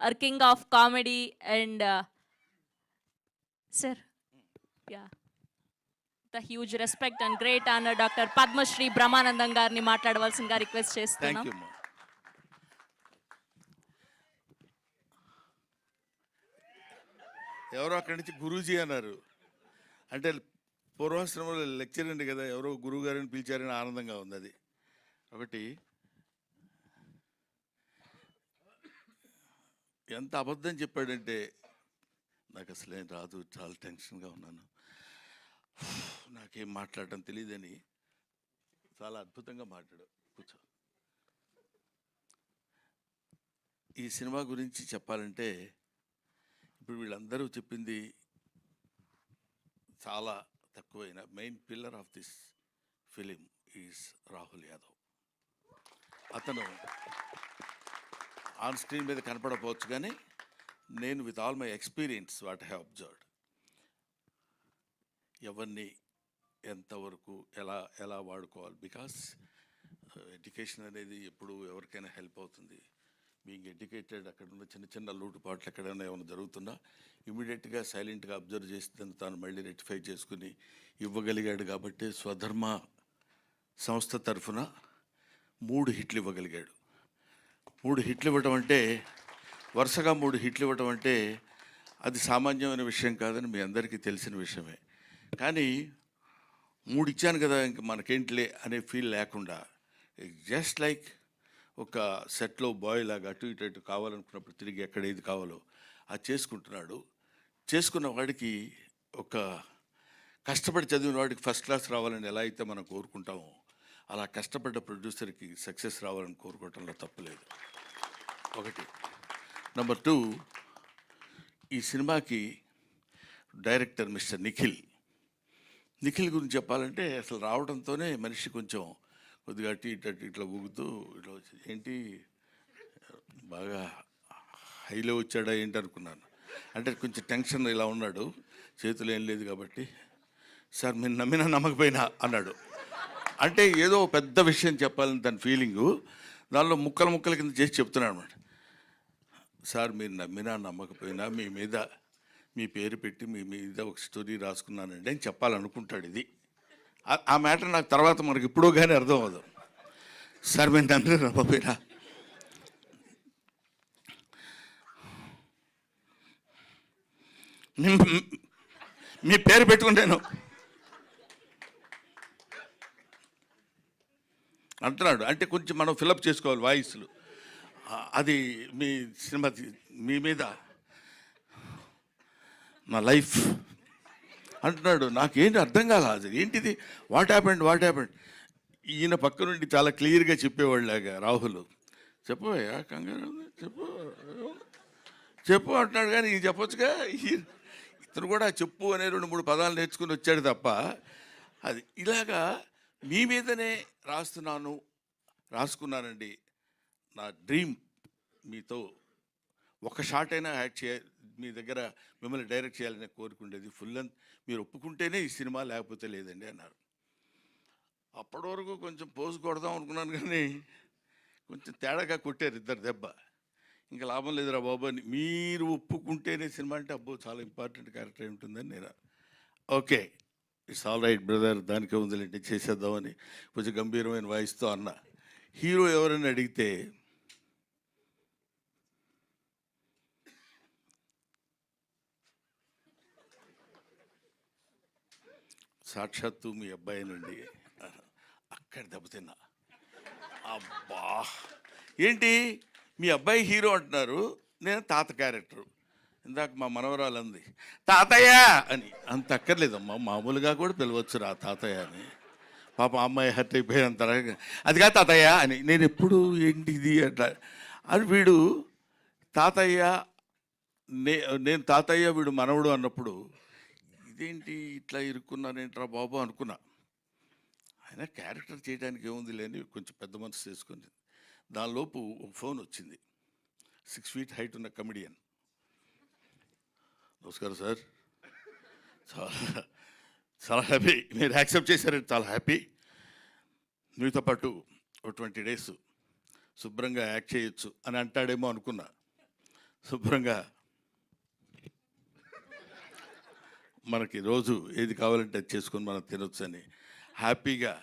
our king of comedy, and sir, yeah, the huge respect and great honor Dr. Padma Shri Brahmanandam గారిని మాట్లాడవలసిందిగా request thank చేస్తున్నాం. You అమ్మా. ఎవరో అక్కడి నుంచి గురూజీ అన్నారు. అంటే పూర్వాశ్రమంలో లెక్చర్ అండి కదా, ఎవరో గురువు గారిని పిలిచారని ఆనందంగా ఉంది. అది ఒకటి. ఎంత అబద్ధం చెప్పాడంటే నాకు అసలేం రాదు, చాలా టెన్షన్గా ఉన్నాను, నాకేం మాట్లాడటం తెలియదని చాలా అద్భుతంగా మాట్లాడు. కూర్చో. ఈ సినిమా గురించి చెప్పాలంటే ఇప్పుడు వీళ్ళందరూ చెప్పింది చాలా తక్కువైన main pillar of this film is Rahul Yadav. అతను ఆన్ స్క్రీన్ మీద కనపడకపోవచ్చు, కానీ నేను with all my experience what I have observed, ఎవరిని ఎంతవరకు ఎలా ఎలా వాడుకోవాలి. బికాస్ ఎడ్యుకేషన్ అనేది ఎప్పుడు ఎవరికైనా హెల్ప్ అవుతుంది. బీయింగ్ ఎడ్యుకేటెడ్, అక్కడ ఉన్న చిన్న చిన్న లోటుపాట్లు ఎక్కడైనా ఏమైనా జరుగుతున్నా ఇమీడియట్గా సైలెంట్గా అబ్జర్వ్ చేసి తాను మళ్ళీ రెక్టిఫై చేసుకుని ఇవ్వగలిగాడు. కాబట్టి స్వధర్మ సంస్థ తరఫున 3 హిట్లు ఇవ్వగలిగాడు. 3 హిట్లు ఇవ్వటం అంటే, వరుసగా 3 హిట్లు ఇవ్వటం అంటే అది సామాన్యమైన విషయం కాదని మీ అందరికీ తెలిసిన విషయమే. కానీ 3 ఇచ్చాను కదా ఇంక మనకేంటిలే అనే ఫీల్ లేకుండా, జస్ట్ లైక్ ఒక సెట్లో బాయ్ లాగా అటు ఇటు కావాలనుకున్నప్పుడు తిరిగి ఎక్కడ ఏది కావాలో అది చేసుకుంటున్నాడు. చేసుకున్న వాడికి, ఒక కష్టపడి చదివిన వాడికి ఫస్ట్ క్లాస్ రావాలని ఎలా అయితే మనం కోరుకుంటామో, అలా కష్టపడ్డ ప్రొడ్యూసర్కి సక్సెస్ రావాలని కోరుకోవటంలో తప్పులేదు. ఒకటి. నెంబర్ 2, ఈ సినిమాకి డైరెక్టర్ మిస్టర్ నిఖిల్ గురించి చెప్పాలంటే, అసలు రావడంతోనే మనిషి కొంచెం కొద్దిగా అటు ఇటు ఇట్లా ఊగుతూ ఇట్లా ఏంటి బాగా హైలో వచ్చాడా ఏంటి అనుకున్నాను. అంటే కొంచెం టెన్షన్ ఇలా ఉన్నాడు, చేతులు ఏం లేదు కాబట్టి, సార్ మీరు నమ్మినా నమ్మకపోయినా అన్నాడు. అంటే ఏదో పెద్ద విషయం చెప్పాలని తన ఫీలింగు, దానిలో ముక్కల కింద చేసి చెప్తున్నాడు అన్నమాట. సార్ మీరు నమ్మినా నమ్మకపోయినా మీ మీద మీ పేరు పెట్టి మీ మీద ఒక స్టోరీ రాసుకున్నానండి అని చెప్పాలనుకుంటాడు. ఇది ఆ మ్యాటర్ నాకు తర్వాత మనకి ఇప్పుడు కానీ అర్థం అవ్వదు. సార్ మేము నమ్మినా నమ్మకపోయినా మీ పేరు పెట్టుకుంటాను అంటున్నాడు. అంటే కొంచెం మనం ఫిలప్ చేసుకోవాలి వాయిస్లు. అది మీ సినిమా మీ మీద నా లైఫ్ అంటున్నాడు. నాకేంటి అర్థం కాల, అది ఏంటిది, వాట్ హ్యాపెండ్. ఈయన పక్క నుండి చాలా క్లియర్గా చెప్పేవాళ్ళలాగా రాహుల్, చెప్పవయ్యా కంగారు చెప్పు అంటున్నాడు. కానీ ఇది చెప్పొచ్చుగా. ఇతను కూడా చెప్పు అనే 2-3 పదాలు నేర్చుకుని వచ్చాడు తప్ప, అది ఇలాగా మీ మీదనే రాసుకున్నానండి. నా డ్రీమ్ మీతో ఒక షాట్ అయినా యాక్ట్ మీ దగ్గర మిమ్మల్ని డైరెక్ట్ చేయాలని కోరుకుండేది. ఫుల్ లెంత్ మీరు ఒప్పుకుంటేనే ఈ సినిమా, లేకపోతే లేదండి అన్నారు. అప్పటి వరకు కొంచెం పోజు కొడదాం అనుకున్నాను, కానీ కొంచెం తేడాగా కొట్టారు ఇద్దరు దెబ్బ. ఇంకా లాభం లేదురా బాబు అని, మీరు ఒప్పుకుంటేనే సినిమా అంటే అబ్బో చాలా ఇంపార్టెంట్ క్యారెక్టర్ ఉంటుందని నేను, okay it's all right brother, దానికే ఉందిలేండి చేసేద్దామని కొంచెం గంభీరమైన వాయిస్తో అన్న. హీరో ఎవరైనా అడిగితే సాక్షాత్తు మీ అబ్బాయినండి. అక్కడ దెబ్బతిన్నా. అబ్బా ఏంటి మీ అబ్బాయి హీరో అంటున్నారు, నేను తాత క్యారెక్టరు. ఇందాక మా మనవరాలు అంది తాతయ్య అని. అంత అక్కర్లేదమ్మా, మామూలుగా కూడా పిలవచ్చు రా తాతయ్య అని. పాప అమ్మాయి హర్ట్ అయిపోయినంత అది కాదు తాతయ్య అని. నేను ఎప్పుడు ఏంటి ఇది అట్లా అని, వీడు తాతయ్య నేను తాతయ్య వీడు మనవడు అన్నప్పుడు ఇదేంటి ఇట్లా ఇరుక్కున్నానేంట్రా బాబు అనుకున్నా. ఆయన క్యారెక్టర్ చేయడానికి ఏముంది లేని కొంచెం పెద్ద మనసు చేసుకుని, దానిలోపు ఒక ఫోన్ వచ్చింది. 6 feet హైట్ ఉన్న కమెడియన్. నమస్కారం సార్, చాలా హ్యాపీ మీరు యాక్సెప్ట్ చేశారంటే చాలా హ్యాపీ. మీతో పాటు ఒక 20 days శుభ్రంగా యాక్ట్ చేయొచ్చు అని అంటాడేమో అనుకున్నా. శుభ్రంగా మనకి రోజు ఏది కావాలంటే అది చేసుకొని మనం తినొచ్చు అని హ్యాపీగా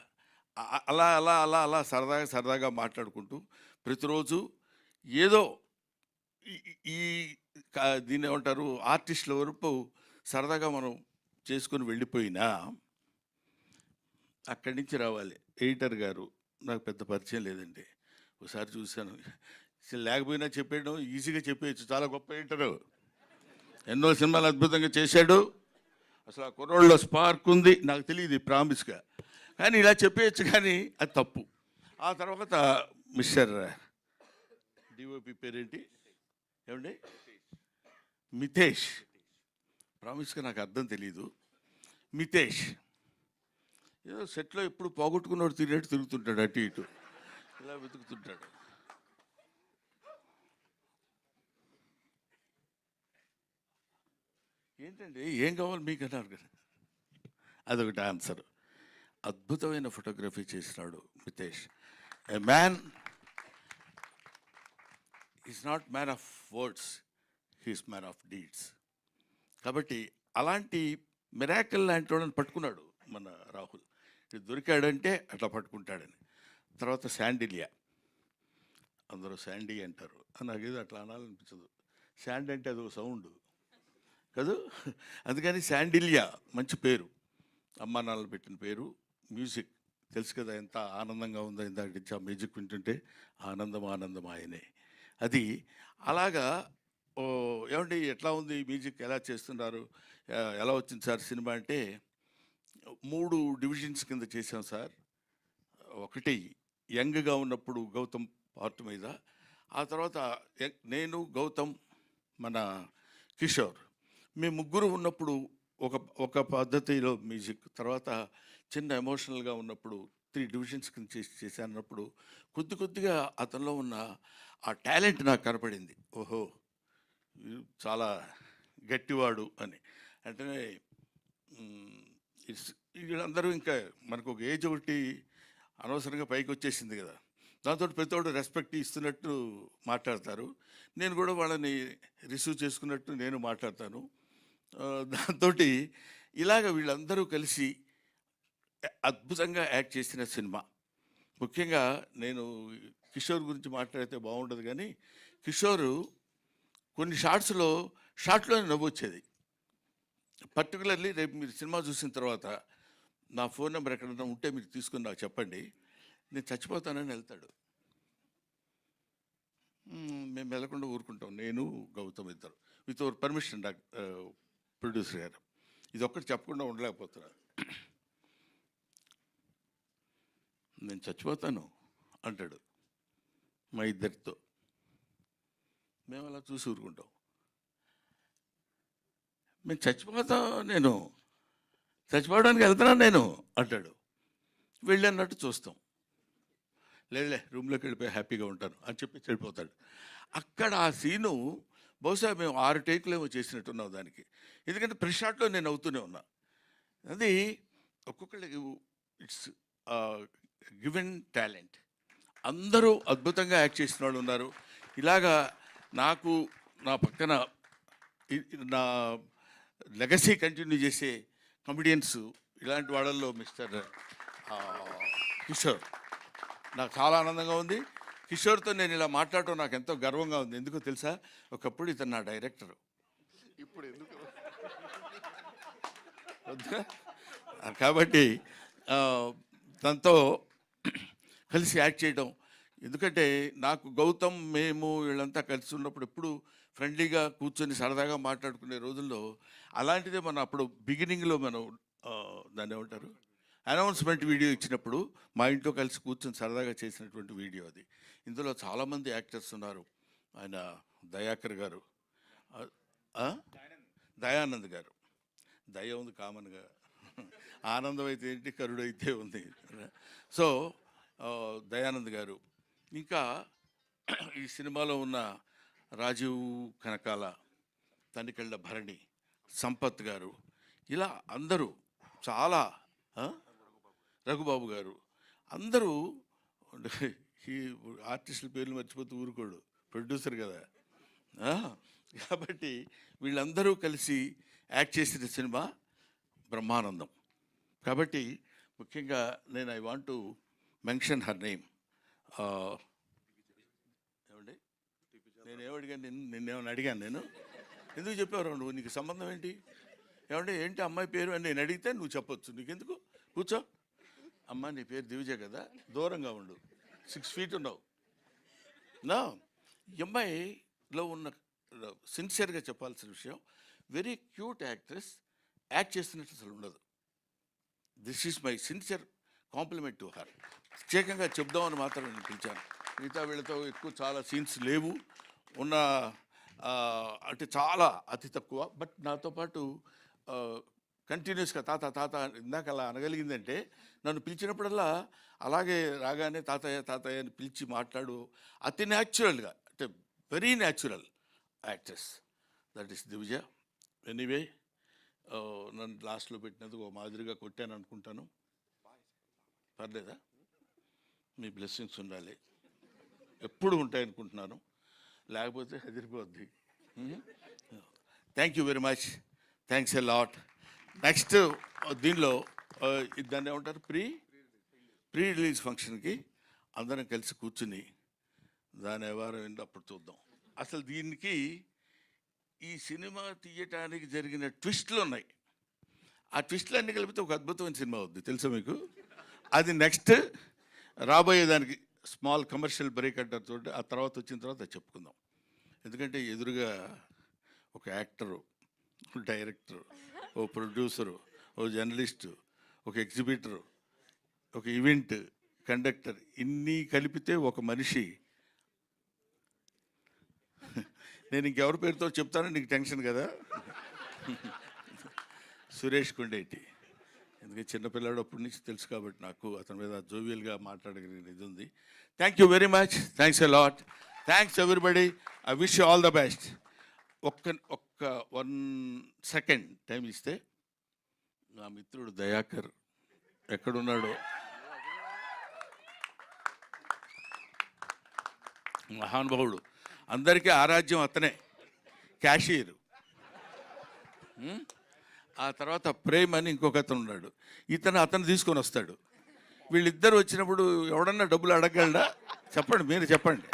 అలా అలా అలా అలా సరదాగా సరదాగా మాట్లాడుకుంటూ ప్రతిరోజు ఏదో ఈ దీన్ని ఏమంటారు ఆర్టిస్టుల వరకు సరదాగా మనం చేసుకొని వెళ్ళిపోయినా అక్కడి నుంచి రావాలి. ఎడిటర్ గారు నాకు పెద్ద పరిచయం లేదండి. ఒకసారి చూశాను, లేకపోయినా చెప్పేయడం ఈజీగా చెప్పేయచ్చు. చాలా గొప్ప ఎడిటరు, ఎన్నో సినిమాలు అద్భుతంగా చేశాడు. అసలు ఆ కుర్రోళ్ళలో స్పార్క్ ఉంది, నాకు తెలియదు ప్రామిస్గా, కానీ ఇలా చెప్పేయచ్చు, కానీ అది తప్పు. ఆ తర్వాత మిస్టర్ డిఓపి పేరేంటి ఏమండి, మితేష్. ప్రామిస్గా నాకు అర్థం తెలీదు. మితేష్ ఏదో సెట్లో ఎప్పుడు పోగొట్టుకున్నవాడు తిరిగేట్టు తిరుగుతుంటాడు, అటు ఇటు ఇలా వెతుకుతుంటాడు. ఏంటండి ఏం కావాలి మీకు అన్నారు కదా, అదొకటి ఆన్సర్. అద్భుతమైన ఫోటోగ్రఫీ చేసినాడు Mitesh. A man is not man of words, he's man of deeds. కాబట్టి అలాంటి మిరాకిల్ లాంటి వాళ్ళని పట్టుకున్నాడు మన రాహుల్. ఇది దొరికాడంటే అట్లా పట్టుకుంటాడని. తర్వాత శాండిలియా, అందరూ శాండీ అంటారు, నాకేదో అట్లా అనాలనిపించదు. శాండ్ అంటే అదొక సౌండ్ కాదు, అందుకని శాండిలియా మంచి పేరు, అమ్మా నాన్నలు పెట్టిన పేరు. మ్యూజిక్ తెలుసు కదా ఎంత ఆనందంగా ఉందో, ఇందాక నుంచి ఆ మ్యూజిక్ వింటుంటే ఆనందం ఆనందం ఆయనే. అది అలాగా. ఏమండి ఎట్లా ఉంది మ్యూజిక్, ఎలా చేస్తున్నారు, ఎలా వచ్చింది సార్ సినిమా అంటే 3 డివిజన్స్ కింద చేసాం సార్. ఒకటి యంగ్గా ఉన్నప్పుడు గౌతమ్ పార్ట్ మీద, ఆ తర్వాత నేను గౌతమ్ మన కిషోర్, మేము ముగ్గురు ఉన్నప్పుడు ఒక పద్ధతిలో మ్యూజిక్, తర్వాత చిన్న ఎమోషనల్గా ఉన్నప్పుడు 3 డివిజన్స్ కింద చేశానన్నప్పుడు కొద్దిగా అతనిలో ఉన్న ఆ టాలెంట్ నాకు కనపడింది. ఓహో చాలా గట్టివాడు అని. అంటే వీళ్ళందరూ ఇంకా మనకు ఒక ఏజ్ ఒకటి అనవసరంగా పైకి వచ్చేసింది కదా, దాంతో ప్రతి ఒక్కరు రెస్పెక్ట్ ఇస్తున్నట్టు మాట్లాడతారు. నేను కూడా వాళ్ళని రిసీవ్ చేసుకున్నట్టు నేను మాట్లాడతాను. దాంతో ఇలాగ వీళ్ళందరూ కలిసి అద్భుతంగా యాక్ట్ చేసిన సినిమా. ముఖ్యంగా నేను కిషోర్ గురించి మాట్లాడితే బాగుండదు, కానీ కిషోరు కొన్ని షార్ట్లోనే నవ్వు వచ్చేది. పర్టికులర్లీ రేపు మీరు సినిమా చూసిన తర్వాత నా ఫోన్ నెంబర్ ఎక్కడన్నా ఉంటే మీరు తీసుకుని నాకు చెప్పండి, నేను చచ్చిపోతానని వెళ్తాడు. మేము వెళ్ళకుండా ఊరుకుంటాం, నేను గౌతమ్ ఇద్దరు, విత్ అవర్ పర్మిషన్. ప్రొడ్యూసర్ గారు ఇది ఒక్కటి చెప్పకుండా ఉండలేకపోతున్నారు. నేను చచ్చిపోతాను అంటాడు మా ఇద్దరితో. మేము అలా చూసి ఊరుకుంటాం. మేము నేను చచ్చిపోవడానికి వెళ్తున్నాను నేను అంటాడు. వెళ్ళన్నట్టు చూస్తాం. లేదులే రూమ్లోకి వెళ్ళిపోయి హ్యాపీగా ఉంటాను అని చెప్పి వెళ్ళిపోతాడు. అక్కడ ఆ సీను బహుశా మేము 6 టేకులు ఏమో చేసినట్టున్నాం దానికి, ఎందుకంటే ప్రతి షాట్లో నేను అవుతూనే ఉన్నా. అది ఒక్కొక్కళ్ళకి ఇట్స్ గివెన్ టాలెంట్. అందరూ అద్భుతంగా యాక్ట్ చేసిన వాళ్ళు ఉన్నారు. ఇలాగా నాకు నా పక్కన నా లెగసీ కంటిన్యూ చేసే కమెడియన్స్ ఇలాంటి వాళ్ళల్లో మిస్టర్ కిషోర్ నాకు చాలా ఆనందంగా ఉంది. కిషోర్తో నేను ఇలా మాట్లాడటం నాకు ఎంతో గర్వంగా ఉంది. ఎందుకో తెలుసా, ఒకప్పుడు ఇతను నా డైరెక్టరు, ఇప్పుడు ఎందుకు కాబట్టి తనతో కలిసి యాక్ట్ చేయడం. ఎందుకంటే నాకు గౌతమ్ మేము వీళ్ళంతా కలిసి ఉన్నప్పుడు ఎప్పుడు ఫ్రెండ్లీగా కూర్చొని సరదాగా మాట్లాడుకునే రోజుల్లో అలాంటిదే మనం అప్పుడు బిగినింగ్లో మనం దాన్ని ఏమంటారు అనౌన్స్మెంట్ వీడియో ఇచ్చినప్పుడు మా ఇంట్లో కలిసి కూర్చొని సరదాగా చేసినటువంటి వీడియో అది. ఇందులో చాలామంది యాక్టర్స్ ఉన్నారు. ఆయన దయాకర్ గారు, దయానంద్ గారు, దయ ఉంది కామన్గా, ఆనందం అయితే ఏంటి కరుడు అయితే ఉంది. సో దయానంద్ గారు, ఇంకా ఈ సినిమాలో ఉన్న రాజీవ్ కనకాల, తనికెళ్ళ భరణి, సంపత్ గారు, ఇలా అందరూ చాలా, రఘుబాబు గారు, అందరూ ఈ ఆర్టిస్టుల పేర్లు మర్చిపోతూ ఊరుకోడు, ప్రొడ్యూసర్ కదా. కాబట్టి వీళ్ళందరూ కలిసి యాక్ట్ చేసిన సినిమా బ్రహ్మానందం. కాబట్టి ముఖ్యంగా నేను I want to mention her name. ఏమండి, నేను ఏమడిగాను? నిన్నేమని అడిగాను? నేను ఎందుకు చెప్పావు నువ్వు? నీకు సంబంధం ఏంటి? ఏమంటే ఏంటి అమ్మాయి పేరు అని నేను అడిగితే నువ్వు చెప్పొచ్చు. నీకెందుకు? కూర్చో. అమ్మ నీ పేరు దివిజ కదా, దూరంగా ఉండు, 6 feet ఉన్నావు. నా ఈ అమ్మాయిలో ఉన్న సిన్సియర్గా చెప్పాల్సిన విషయం, వెరీ క్యూట్ యాక్ట్రెస్, యాక్ట్ చేస్తున్నట్టు అసలు ఉండదు. This is my sincere compliment to her. ప్రత్యేకంగా చెప్దామని మాత్రం నేను పిలిచాను. మిగతా వీళ్ళతో ఎక్కువ చాలా సీన్స్ లేవు, ఉన్న అంటే చాలా అతి తక్కువ. బట్ నాతో పాటు కంటిన్యూస్గా తాత తాత ఇందాక అలా అనగలిగిందంటే, నన్ను పిలిచినప్పుడల్లా అలాగే రాగానే తాతయ్య తాతయ్య అని పిలిచి మాట్లాడు, అతి న్యాచురల్గా, అంటే very natural actress. That is Divija. Anyway, నన్ను లాస్ట్లో పెట్టినందుకు ఒక మాదిరిగా కొట్టాను అనుకుంటాను. పర్లేదా? మీ బ్లెస్సింగ్స్ ఉండాలి, ఎప్పుడు ఉంటాయి అనుకుంటున్నాను, లేకపోతే హెదిరిపోద్ది. Thank you very much, thanks a lot. Next దీనిలో దాన్ని ఏమంటారు, ప్రీ రిలీజ్ ఫంక్షన్కి అందరం కలిసి కూర్చుని దాని వ్యవహారం ఏంటో అప్పుడు చూద్దాం. అసలు దీనికి ఈ సినిమా తీయటానికి జరిగిన ట్విస్టులు ఉన్నాయి. ఆ ట్విస్టులు అన్నీ కలిపితే ఒక అద్భుతమైన సినిమా అవుద్ది, తెలుసా మీకు? అది నెక్స్ట్ రాబోయేదానికి స్మాల్ కమర్షియల్ బ్రేక్ అంటారు చూడండి, ఆ తర్వాత వచ్చిన తర్వాత అది చెప్పుకుందాం. ఎందుకంటే ఎదురుగా ఒక యాక్టరు, డైరెక్టరు, ఓ ప్రొడ్యూసరు, ఓ జర్నలిస్టు, ఒక ఎగ్జిబిటరు, ఒక ఈవెంట్ కండక్టర్, ఇన్ని కలిపితే ఒక మనిషి. నేను ఇంకెవరి పేరుతో చెప్తానో నీకు టెన్షన్ కదా. సురేష్ కొండేటి. ఎందుకంటే చిన్నపిల్లాడు అప్పటి నుంచి తెలుసు కాబట్టి నాకు అతని మీద జోవియల్గా మాట్లాడగలిగిన ఇది ఉంది. Thank you very much, thanks a lot, thanks everybody. I wish you all the best. ఒక్క 1 second టైం ఇస్తే నా మిత్రుడు దయాకర్ ఎక్కడున్నాడో, మహానుభావుడు, అందరికీ ఆరాధ్యం అతనే, క్యాషియర్. ఆ తర్వాత ప్రేమ్ అని ఇంకొక అతను ఉన్నాడు, అతను తీసుకొని వస్తాడు. వీళ్ళిద్దరు వచ్చినప్పుడు ఎవడన్నా డబ్బులు అడగలడా? చెప్పండి, మీరు చెప్పండి.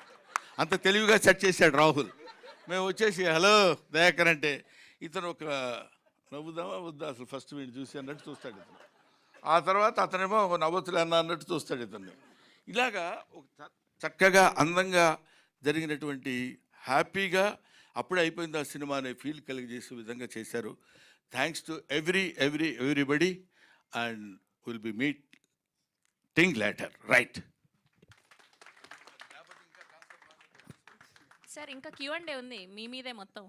అంత తెలివిగా సెట్ చేశాడు రాహుల్. మేము వచ్చేసి హలో దయాకర్ అంటే ఇతను ఒక నవ్వుదామా వద్దా అసలు ఫస్ట్ వీడిని చూసి అన్నట్టు చూస్తాడు ఇతను. ఆ తర్వాత అతనేమో నవ్వొచ్చులే అన్నట్టు చూస్తాడు ఇతన్ని. ఇలాగా ఒక చక్కగా అందంగా జరిగినటువంటి, హ్యాపీగా అప్పుడే అయిపోయింది ఆ సినిమా అనే ఫీల్ కలిగజేసే విధంగా చేశారు. Thanks to everybody, and will be meeting later, right? Sir ఇంకా Q&A ఉంది, మీ మీదే మొత్తం.